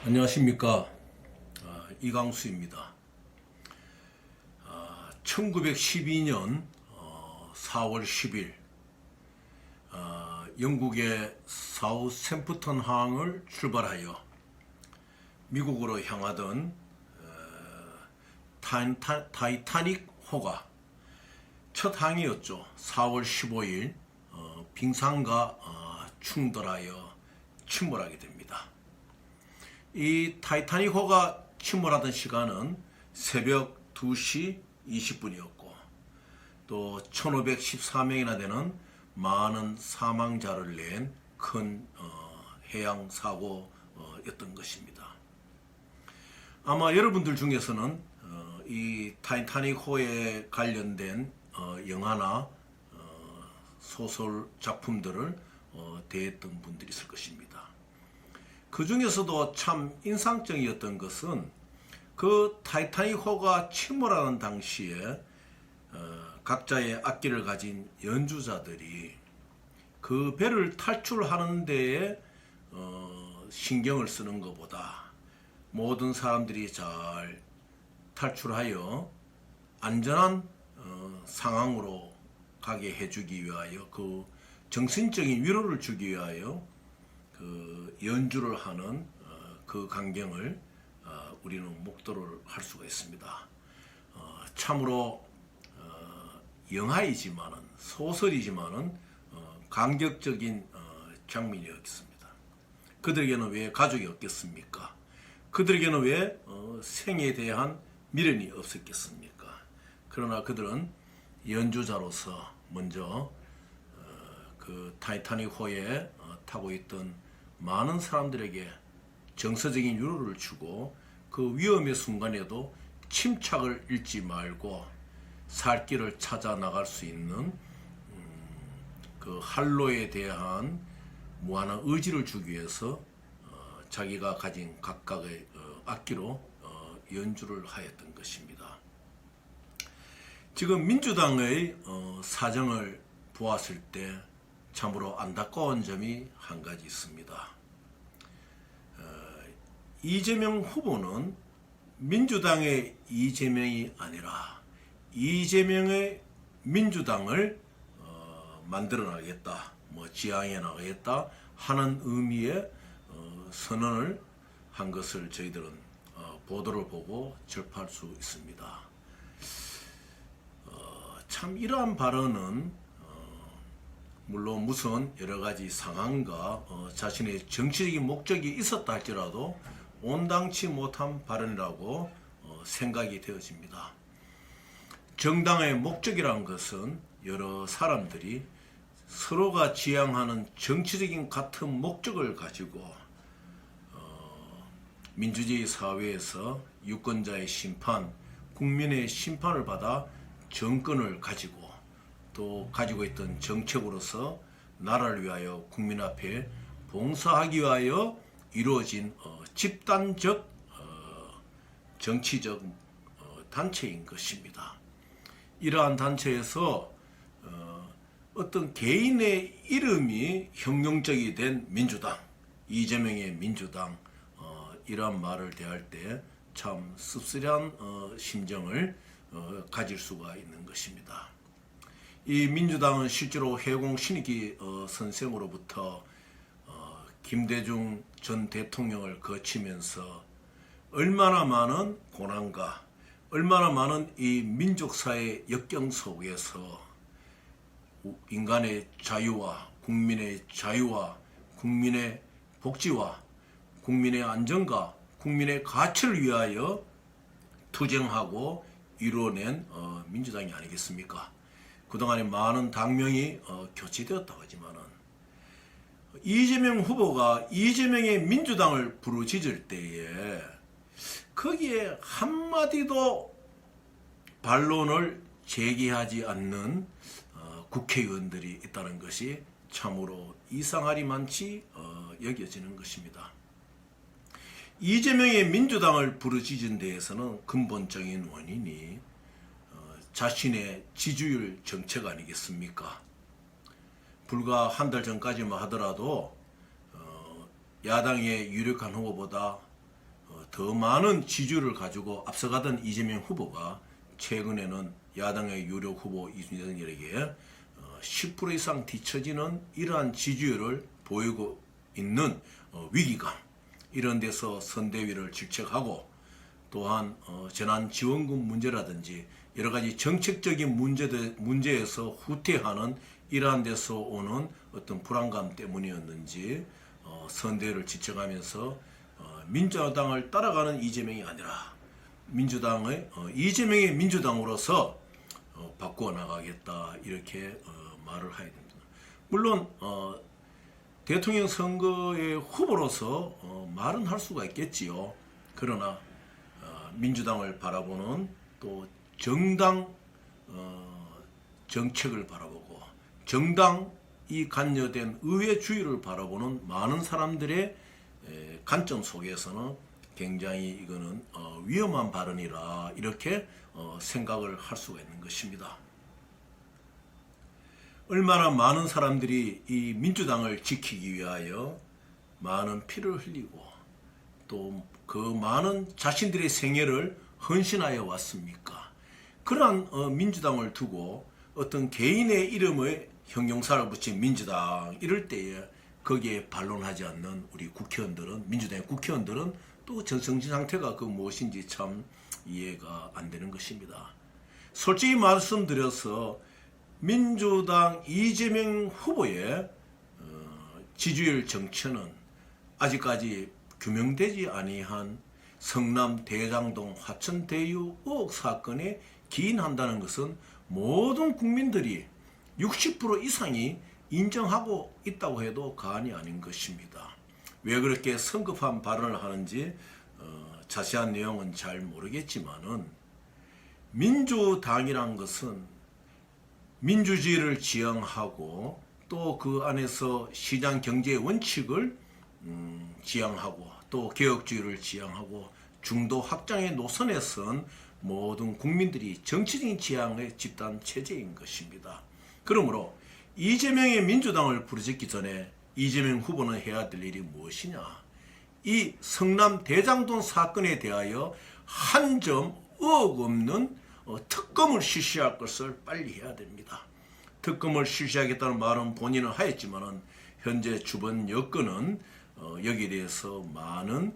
안녕하십니까. 이강수입니다. 1912년 4월 10일 영국의 사우샘프턴 항을 출발하여 미국으로 향하던 타이타닉 호가 첫 항이었죠. 4월 15일 빙산과 충돌하여 침몰하게 됩니다. 이 타이타닉 호가 침몰하던 시간은 새벽 2시 20분이었고 또 1514명이나 되는 많은 사망자를 낸 큰 해양 사고였던 것입니다. 아마 여러분들 중에서는 이 타이타닉 호에 관련된 영화나 소설 작품들을 대했던 분들이 있을 것입니다. 그 중에서도 참 인상적이었던 것은 그 타이타닉 호가 침몰하는 당시에 각자의 악기를 가진 연주자들이 그 배를 탈출하는 데에 신경을 쓰는 것보다 모든 사람들이 잘 탈출하여 안전한 상황으로 가게 해주기 위하여 그 정신적인 위로를 주기 위하여 그 연주를 하는 그 광경을 우리는 목도를 할 수가 있습니다. 참으로 영화이지만은 소설이지만은 감격적인 장면이었습니다. 그들에게는 왜 가족이 없겠습니까? 그들에게는 왜 생에 대한 미련이 없었겠습니까? 그러나 그들은 연주자로서 먼저 그 타이타닉 호에 타고 있던 많은 사람들에게 정서적인 위로를 주고 그 위험의 순간에도 침착을 잃지 말고 살 길을 찾아 나갈 수 있는 그 한로에 대한 무한한 의지를 주기 위해서 자기가 가진 각각의 악기로 연주를 하였던 것입니다. 지금 민주당의 사정을 보았을 때 참으로 안타까운 점이 한 가지 있습니다. 이재명 후보는 민주당의 이재명이 아니라 이재명의 민주당을 만들어 나가겠다, 지향해 나가겠다 하는 의미의 선언을 한 것을 저희들은 보도를 보고 접할 수 있습니다. 참 이러한 발언은 물론 무슨 여러 가지 상황과 자신의 정치적인 목적이 있었다 할지라도 온당치 못한 발언이라고 생각이 되어집니다. 정당의 목적이란 것은 여러 사람들이 서로가 지향하는 정치적인 같은 목적을 가지고 민주주의 사회에서 유권자의 심판, 국민의 심판을 받아 정권을 가지고 또 가지고 있던 정책으로서 나라를 위하여 국민 앞에 봉사하기 위하여 이루어진 집단적 정치적 단체인 것입니다. 이러한 단체에서 어떤 개인의 이름이 형용적이 된 민주당, 이재명의 민주당, 이러한 말을 대할 때 참 씁쓸한 심정을 가질 수가 있는 것입니다. 이 민주당은 실제로 해공 신익기 선생으로부터 김대중 전 대통령을 거치면서 얼마나 많은 고난과 얼마나 많은 이 민족사의 역경 속에서 인간의 자유와 국민의 자유와 국민의 복지와 국민의 안전과 국민의 가치를 위하여 투쟁하고 이루어낸 민주당이 아니겠습니까? 그동안에 많은 당명이 교체되었다고 하지만은 이재명 후보가 이재명의 민주당을 부르짖을 때에 거기에 한마디도 반론을 제기하지 않는 국회의원들이 있다는 것이 참으로 이상하리만치 여겨지는 것입니다. 이재명의 민주당을 부르짖은 데에서는 근본적인 원인이 자신의 지지율 정책 아니겠습니까? 불과 한 달 전까지만 하더라도 야당의 유력한 후보보다 더 많은 지지율을 가지고 앞서가던 이재명 후보가 최근에는 야당의 유력 후보 이준석에게 10% 이상 뒤처지는 이러한 지지율을 보이고 있는 위기감, 이런 데서 선대위를 질책하고, 또한 재난지원금 문제라든지 여러 가지 정책적인 문제에서 후퇴하는 이러한 데서 오는 어떤 불안감 때문이었는지 선대위를 지적하면서 민주당을 따라가는 이재명이 아니라 이재명의 민주당으로서 바꾸어 나가겠다, 이렇게 말을 해야 됩니다. 물론 대통령 선거의 후보로서 말은 할 수가 있겠지요. 그러나 민주당을 바라보는, 또 정당 정책을 바라보고 정당이 관여된 의회 주의를 바라보는 많은 사람들의 관점 속에서는 굉장히 이거는 위험한 발언이라, 이렇게 생각을 할 수가 있는 것입니다. 얼마나 많은 사람들이 이 민주당을 지키기 위하여 많은 피를 흘리고 또 그 많은 자신들의 생애를 헌신하여 왔습니까? 그러한 민주당을 두고 어떤 개인의 이름에 형용사를 붙인 민주당, 이럴 때에 거기에 반론하지 않는 우리 국회의원들은, 민주당의 국회의원들은 또 정신 상태가 그 무엇인지 참 이해가 안 되는 것입니다. 솔직히 말씀드려서 민주당 이재명 후보의 지지율 정체는 아직까지 규명되지 아니한 성남 대장동 화천 대유 의혹 사건에 기인한다는 것은 모든 국민들이 60% 이상이 인정하고 있다고 해도 과언이 아닌 것입니다. 왜 그렇게 성급한 발언을 하는지 자세한 내용은 잘 모르겠지만은, 민주당이란 것은 민주주의를 지향하고 또 그 안에서 시장 경제의 원칙을 지향하고 또 개혁주의를 지향하고 중도 확장의 노선에 선 모든 국민들이 정치적인 지향의 집단 체제인 것입니다. 그러므로 이재명의 민주당을 부르짖기 전에 이재명 후보는 해야 될 일이 무엇이냐? 이 성남 대장동 사건에 대하여 한 점 의혹 없는 특검을 실시할 것을 빨리 해야 됩니다. 특검을 실시하겠다는 말은 본인은 하였지만은 현재 주변 여건은 여기에 대해서 많은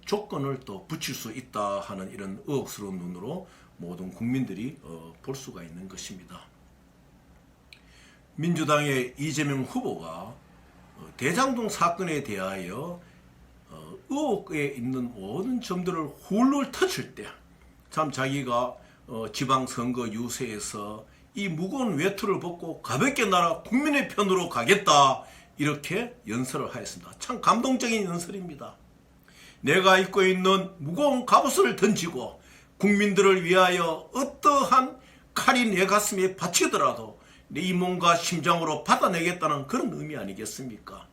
조건을 또 붙일 수 있다 하는 이런 의혹스러운 눈으로 모든 국민들이 볼 수가 있는 것입니다. 민주당의 이재명 후보가 대장동 사건에 대하여 의혹에 있는 모든 점들을 훌훌 터칠 때 참 자기가 지방선거 유세에서 이 무거운 외투를 벗고 가볍게 나라 국민의 편으로 가겠다, 이렇게 연설을 하였습니다. 참 감동적인 연설입니다. 내가 입고 있는 무거운 갑옷을 던지고 국민들을 위하여 어떠한 칼이 내 가슴에 받치더라도 내 몸과 심장으로 받아내겠다는 그런 의미 아니겠습니까?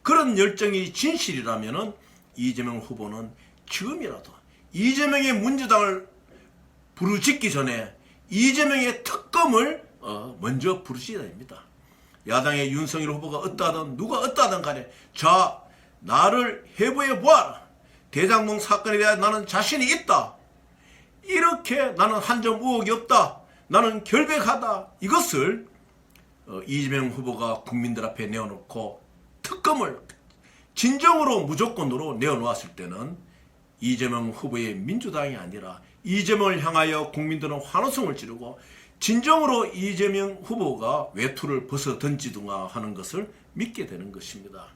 그런 열정이 진실이라면 이재명 후보는 지금이라도 이재명의 민주당을 부르짖기 전에 이재명의 특검을 먼저 부르짖어야 됩니다. 야당의 윤석열 후보가 어떠하든 누가 어떠하든 간에 자, 나를 해부해 보아라. 대장동 사건에 대해 나는 자신이 있다. 이렇게 나는 한 점 의혹이 없다. 나는 결백하다. 이것을 이재명 후보가 국민들 앞에 내어놓고 특검을 진정으로 무조건으로 내어놓았을 때는 이재명 후보의 민주당이 아니라 이재명을 향하여 국민들은 환호성을 지르고 진정으로 이재명 후보가 외투를 벗어 던지든가 하는 것을 믿게 되는 것입니다.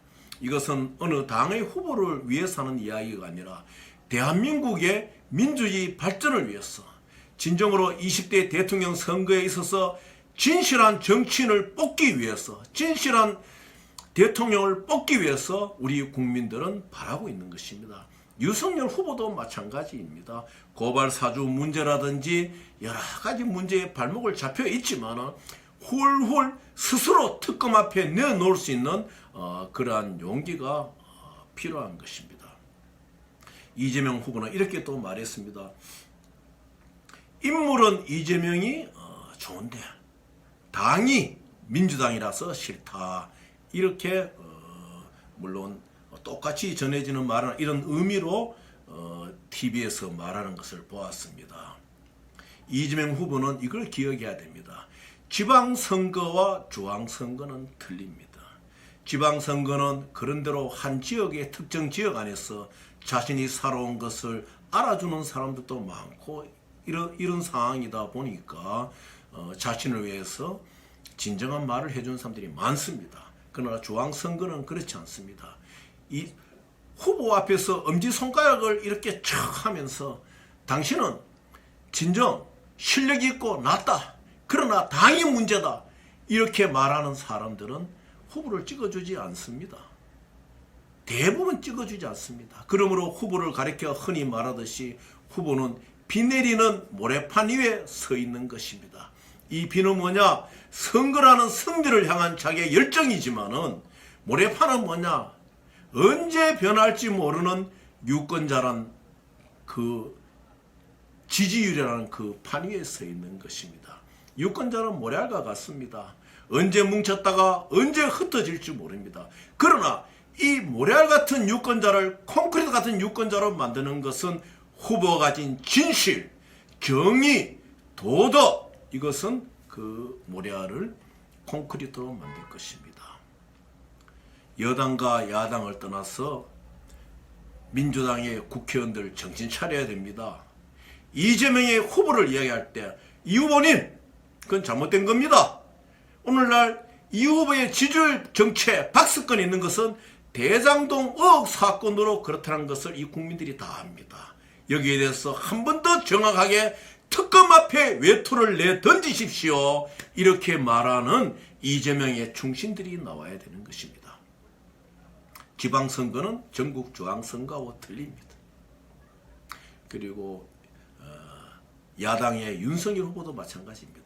이것은 어느 당의 후보를 위해서 하는 이야기가 아니라 대한민국의 민주주의 발전을 위해서, 진정으로 20대 대통령 선거에 있어서 진실한 정치인을 뽑기 위해서, 진실한 대통령을 뽑기 위해서 우리 국민들은 바라고 있는 것입니다. 윤석열 후보도 마찬가지입니다. 고발 사주 문제라든지 여러 가지 문제에 발목을 잡혀 있지만 훌훌 스스로 특검 앞에 내놓을 수 있는 그러한 용기가 필요한 것입니다. 이재명 후보는 이렇게 또 말했습니다. 인물은 이재명이 좋은데 당이 민주당이라서 싫다. 이렇게 물론 똑같이 전해지는 말은 이런 의미로 TV에서 말하는 것을 보았습니다. 이재명 후보는 이걸 기억해야 됩니다. 지방선거와 중앙선거는 틀립니다. 지방선거는 그런대로 한 지역의 특정 지역 안에서 자신이 살아온 것을 알아주는 사람들도 많고 이런 상황이다 보니까 자신을 위해서 진정한 말을 해주는 사람들이 많습니다. 그러나 중앙선거는 그렇지 않습니다. 이 후보 앞에서 엄지손가락을 이렇게 척 하면서 당신은 진정 실력이 있고 낫다. 그러나 당이 문제다. 이렇게 말하는 사람들은 후보를 찍어주지 않습니다. 대부분 찍어주지 않습니다. 그러므로 후보를 가리켜 흔히 말하듯이 후보는 비 내리는 모래판 위에 서 있는 것입니다. 이 비는 뭐냐? 선거라는 승리를 향한 자기의 열정이지만은 모래판은 뭐냐? 언제 변할지 모르는 유권자란 그 지지율이라는 그 판 위에 서 있는 것입니다. 유권자는 모래알과 같습니다. 언제 뭉쳤다가 언제 흩어질지 모릅니다. 그러나 이 모래알 같은 유권자를 콘크리트 같은 유권자로 만드는 것은 후보가 가진 진실, 정의, 도덕, 이것은 그 모래알을 콘크리트로 만들 것입니다. 여당과 야당을 떠나서 민주당의 국회의원들 정신 차려야 됩니다. 이재명의 후보를 이야기할 때 이 후보님 그건 잘못된 겁니다. 오늘날 이 후보의 지지율 정체 박스권에 있는 것은 대장동 의혹 사건으로 그렇다는 것을 이 국민들이 다 압니다. 여기에 대해서 한 번 더 정확하게 특검 앞에 외투를 내던지십시오. 이렇게 말하는 이재명의 충신들이 나와야 되는 것입니다. 지방선거는 전국 중앙선거와 틀립니다. 그리고 야당의 윤석열 후보도 마찬가지입니다.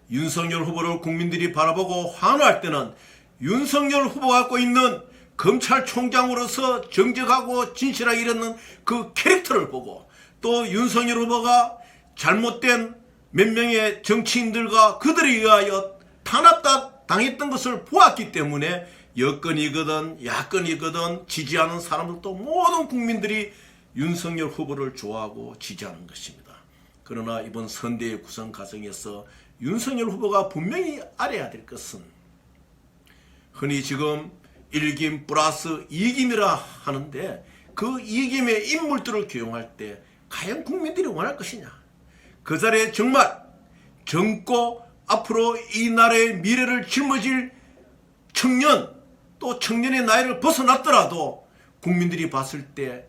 윤석열 후보를 국민들이 바라보고 환호할 때는 윤석열 후보가 갖고 있는 검찰총장으로서 정직하고 진실하게 일하는 그 캐릭터를 보고 또 윤석열 후보가 잘못된 몇 명의 정치인들과 그들에 의하여 탄압당했던 것을 보았기 때문에 여권이거든 야권이거든 지지하는 사람들도 모든 국민들이 윤석열 후보를 좋아하고 지지하는 것입니다. 그러나 이번 선대의 구성 과정에서 윤석열 후보가 분명히 알아야 될 것은 흔히 지금 1김 플러스 2김이라 하는데 그 2김의 인물들을 기용할 때 과연 국민들이 원할 것이냐. 그 자리에 정말 젊고 앞으로 이 나라의 미래를 짊어질 청년 또 청년의 나이를 벗어났더라도 국민들이 봤을 때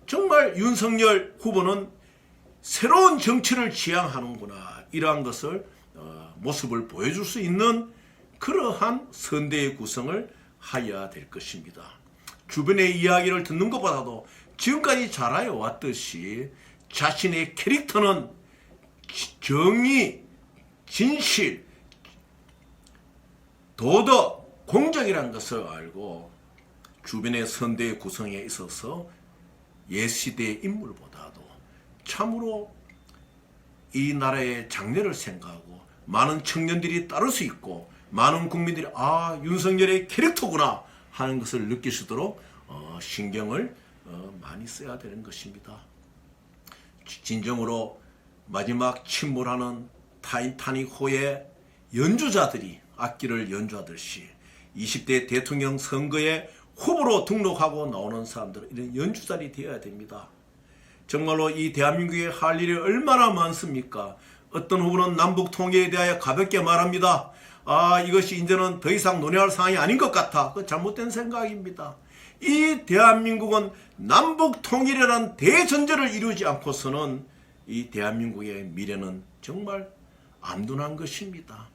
정말 윤석열 후보는 새로운 정치를 지향하는구나 이러한 것을 모습을 보여줄 수 있는 그러한 선대의 구성을 하여야 될 것입니다. 주변의 이야기를 듣는 것보다도 지금까지 잘하여 왔듯이 자신의 캐릭터는 정의, 진실, 도덕, 공정이라는 것을 알고 주변의 선대의 구성에 있어서 옛시대의 인물보다도 참으로 이 나라의 장래를 생각하고 많은 청년들이 따를 수 있고 많은 국민들이 윤석열의 캐릭터구나 하는 것을 느낄 수 있도록 신경을 많이 써야 되는 것입니다. 진정으로 마지막 침몰하는 타이타닉 호의 연주자들이 악기를 연주하듯이 20대 대통령 선거에 후보로 등록하고 나오는 사람들은 이런 연주자들이 되어야 됩니다. 정말로 이 대한민국에 할 일이 얼마나 많습니까? 어떤 후보는 남북 통일에 대하여 가볍게 말합니다. 이것이 이제는 더 이상 논의할 상황이 아닌 것 같아. 그건 잘못된 생각입니다. 이 대한민국은 남북 통일이라는 대전제를 이루지 않고서는 이 대한민국의 미래는 정말 암둔한 것입니다.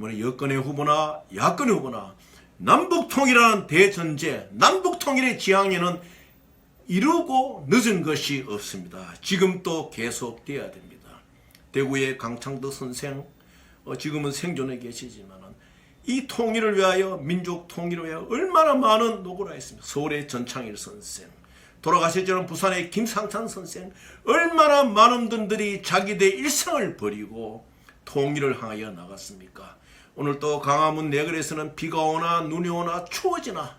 여권의 후보나 야권의 후보나 남북 통일이라는 대전제, 남북 통일의 지향에는 이루고 늦은 것이 없습니다. 지금 또 계속돼야 됩니다. 대구의 강창덕 선생, 지금은 생존해 계시지만 이 통일을 위하여 민족 통일을 위하여 얼마나 많은 노고를 했습니다. 서울의 전창일 선생, 돌아가셨지만 부산의 김상찬 선생, 얼마나 많은 분들이 자기들의 일생을 버리고 통일을 향하여 나갔습니까? 오늘 또 강화문 내거리에서는 비가 오나 눈이 오나 추워지나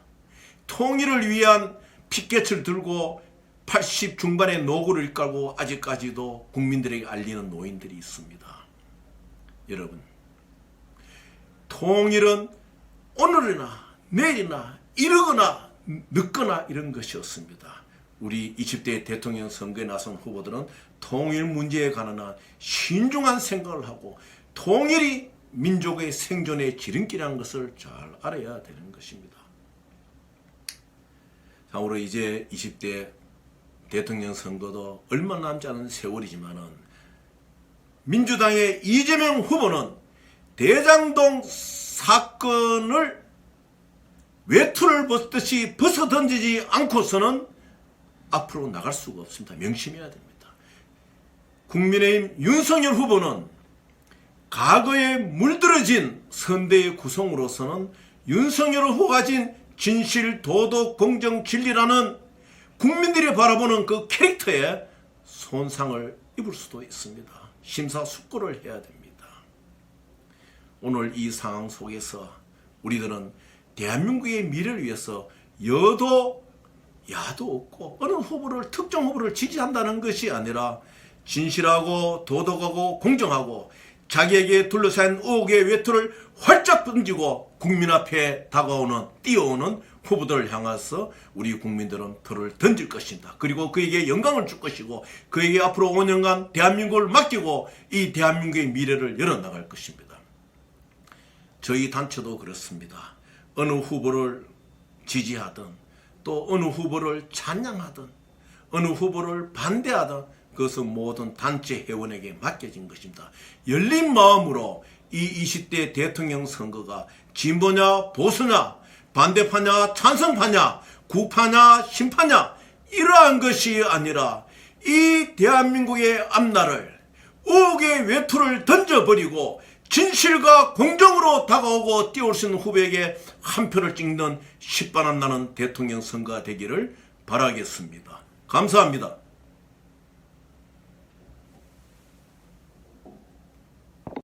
통일을 위한 피켓을 들고 80 중반의 노고를 깔고 아직까지도 국민들에게 알리는 노인들이 있습니다. 여러분, 통일은 오늘이나 내일이나 이르거나 늦거나 이런 것이 없습니다. 우리 20대 대통령 선거에 나선 후보들은 통일 문제에 관한 한 신중한 생각을 하고 통일이 민족의 생존의 지름길이라는 것을 잘 알아야 되는 것입니다. 참고로 이제 20대 대통령 선거도 얼마 남지 않은 세월이지만은 민주당의 이재명 후보는 대장동 사건을 외투를 벗듯이 벗어 던지지 않고서는 앞으로 나갈 수가 없습니다. 명심해야 됩니다. 국민의힘 윤석열 후보는 과거에 물들어진 선대의 구성으로서는 윤석열 후보가 가진 진실, 도덕, 공정, 진리라는 국민들이 바라보는 그 캐릭터에 손상을 입을 수도 있습니다. 심사숙고를 해야 됩니다. 오늘 이 상황 속에서 우리들은 대한민국의 미래를 위해서 여도 야도 없고 어느 후보를 특정 후보를 지지한다는 것이 아니라 진실하고 도덕하고 공정하고 자기에게 둘러싼 의혹의 외투를 활짝 던지고 국민 앞에 다가오는 뛰어오는 후보들을 향해서 우리 국민들은 표를 던질 것입니다. 그리고 그에게 영광을 줄 것이고 그에게 앞으로 5년간 대한민국을 맡기고 이 대한민국의 미래를 열어나갈 것입니다. 저희 단체도 그렇습니다. 어느 후보를 지지하든 또 어느 후보를 찬양하든 어느 후보를 반대하든 그것은 모든 단체 회원에게 맡겨진 것입니다. 열린 마음으로 이 20대 대통령 선거가 진보냐 보수냐 반대파냐 찬성파냐 구파냐 신파냐 이러한 것이 아니라 이 대한민국의 앞날을 의혹의 외투를 던져버리고 진실과 공정으로 다가오고 뛰어올 수 있는 후보에게 한 표를 찍는 10반은 나는 대통령 선거가 되기를 바라겠습니다. 감사합니다.